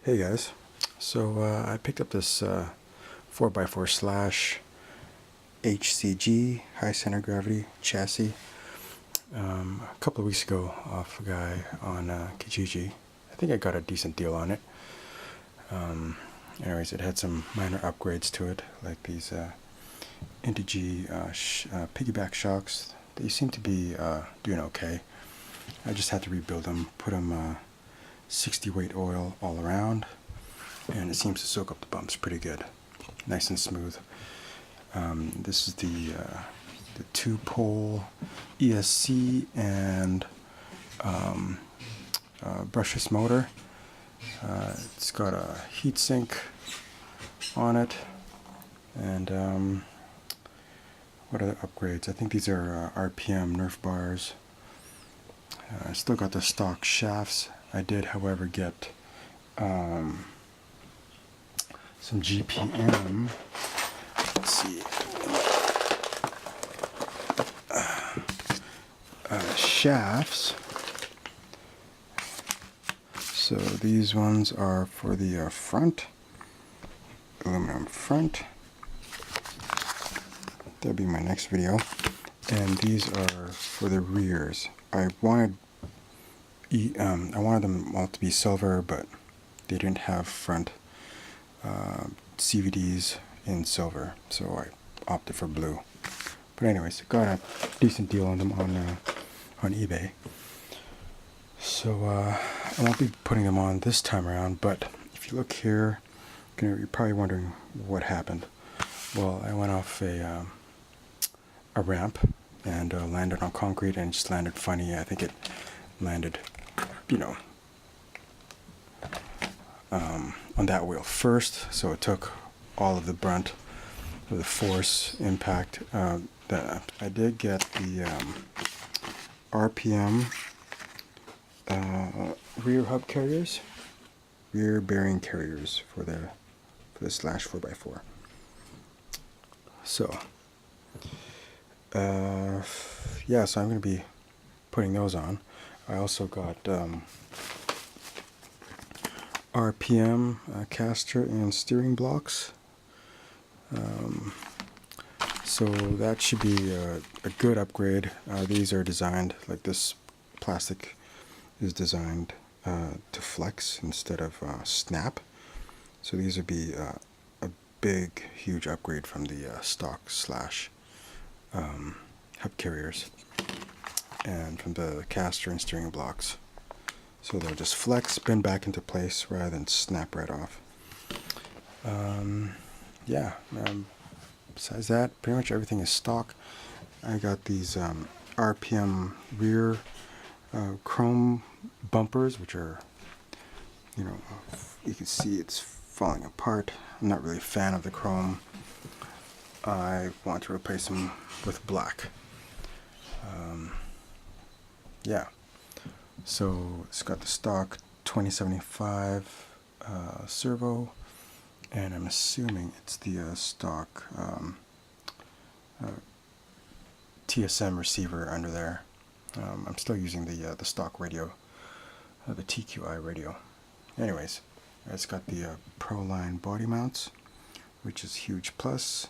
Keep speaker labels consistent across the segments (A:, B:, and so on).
A: Hey guys, so I picked up this 4x4 Slash HCG, high center gravity chassis, a couple of weeks ago off a guy on Kijiji. I think I got a decent deal on it. Anyways, it had some minor upgrades to it, like these Integy piggyback shocks. They seem to be doing okay. I just had to rebuild them, put them 60 weight oil all around, and it seems to soak up the bumps pretty good, nice and smooth. This is the 2-pole ESC and brushless motor. It's got a heatsink on it, and what other upgrades? I think these are RPM Nerf bars. I still got the stock shafts. I did, however, get some GPM. Let's see. Shafts. So these ones are for the front, aluminum front. That'll be my next video. And these are for the rears. I wanted them all to be silver, but they didn't have front CVDs in silver, so I opted for blue. But anyways, got a decent deal on them on eBay. So I won't be putting them on this time around, but if you look here, you're probably wondering what happened. Well, I went off a ramp and landed on concrete, and it just landed funny. I think it landed, on that wheel first, so it took all of the brunt of the force impact. I did get the RPM rear hub carriers, rear bearing carriers for the Slash 4x4. So yeah, so I'm going to be putting those on. I also got RPM caster and steering blocks. So that should be a good upgrade. These are designed, like this plastic is designed to flex instead of snap. So these would be a big, huge upgrade from the stock Slash hub carriers and from the caster and steering blocks. So they'll just flex, bend back into place rather than snap right off. Besides that, pretty much everything is stock. I got these RPM rear chrome bumpers, which are, you can see it's falling apart. I'm not really a fan of the chrome. I want to replace them with black. Yeah. So it's got the stock 2075 servo, and I'm assuming it's the stock TSM receiver under there. I'm still using the stock radio, the TQI radio. Anyways, it's got the Pro-Line body mounts, which is huge plus.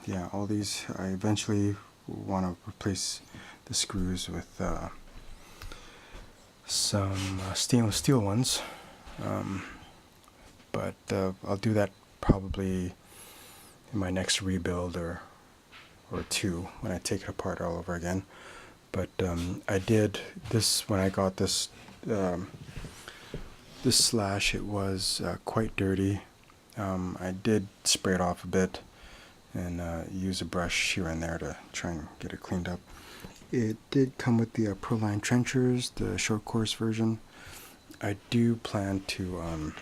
A: Yeah, all these, I eventually want to replace the screws with some stainless steel ones, but I'll do that probably in my next rebuild or two, when I take it apart all over again. But I did this when I got this this Slash. It was quite dirty. I did spray it off a bit and use a brush here and there to try and get it cleaned up. It did come with the Pro-Line trenchers, the short course version. I do plan to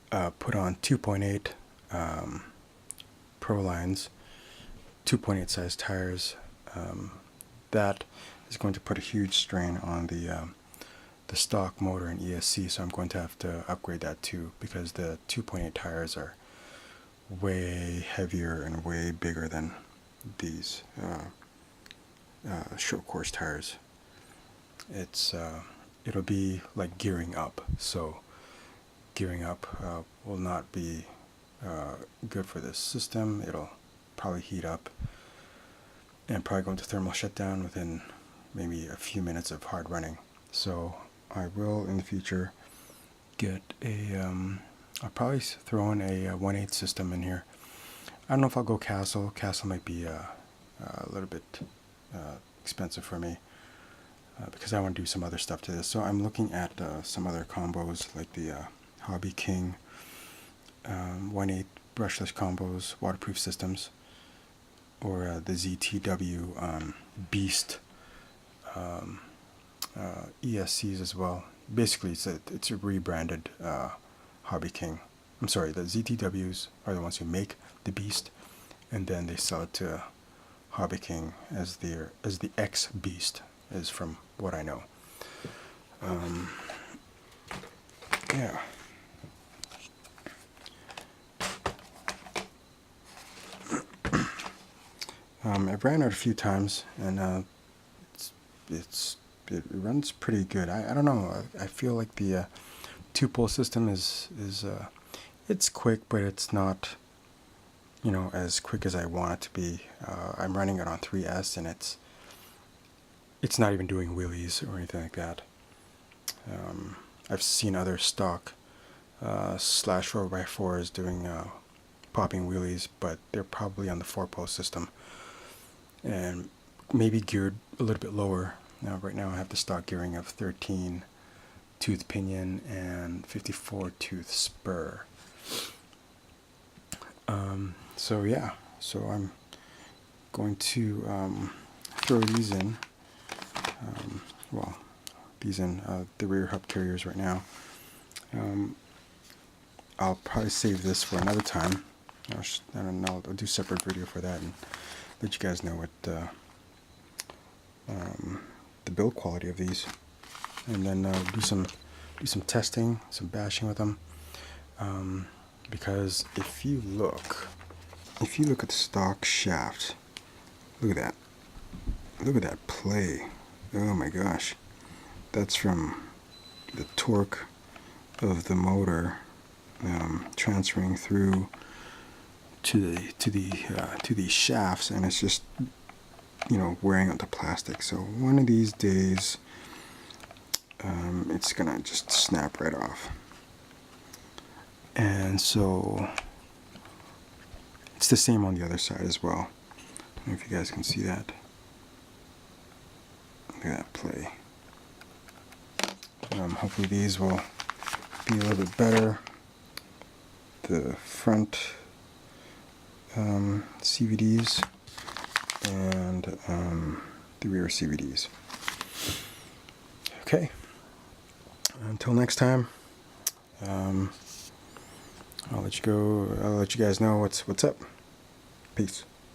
A: put on 2.8 Pro-Lines, 2.8 size tires. That is going to put a huge strain on the stock motor and ESC, so I'm going to have to upgrade that too, because the 2.8 tires are way heavier and way bigger than these short course tires. It's it'll be like gearing up. So gearing up will not be good for this system. It'll probably heat up and probably go into thermal shutdown within maybe a few minutes of hard running. So I will in the future get a I'll probably throw in a 1/8 system in here. I don't know if I'll go Castle. Castle might be a little bit expensive for me because I want to do some other stuff to this. So I'm looking at some other combos like the Hobby King 1/8 brushless combos, waterproof systems, or the ZTW Beast ESCs as well. Basically, it's a rebranded Hobby King. I'm sorry, the ZTWs are the ones who make the Beast, and then they sell it to Hobby King as the X Beast, is from what I know. Yeah. I've ran it a few times, and it runs pretty good. I don't know. I feel like the 2-pole system is it's quick, but it's not, you know, as quick as I want it to be. I'm running it on 3S, and it's not even doing wheelies or anything like that. I've seen other stock Slash 4x4s doing popping wheelies, but they're probably on the 4-pole system and maybe geared a little bit lower. Now, right now I have the stock gearing of 13 tooth pinion and 54 tooth spur. So yeah, so I'm going to throw these in. Well, these in the rear hub carriers right now. I'll probably save this for another time. I don't know. I'll do a separate video for that and let you guys know what the build quality of these, and then do some testing, some bashing with them. Because if you look at the stock shaft, look at that play. Oh my gosh, that's from the torque of the motor transferring through to these shafts, and it's just, you know, wearing out the plastic. So one of these days it's gonna just snap right off. And so it's the same on the other side as well. I don't know if you guys can see that. Look at that play. Hopefully these will be a little bit better. The front CVDs and the rear CVDs. Okay. Until next time, I'll let you go. I'll let you guys know what's up. Peace.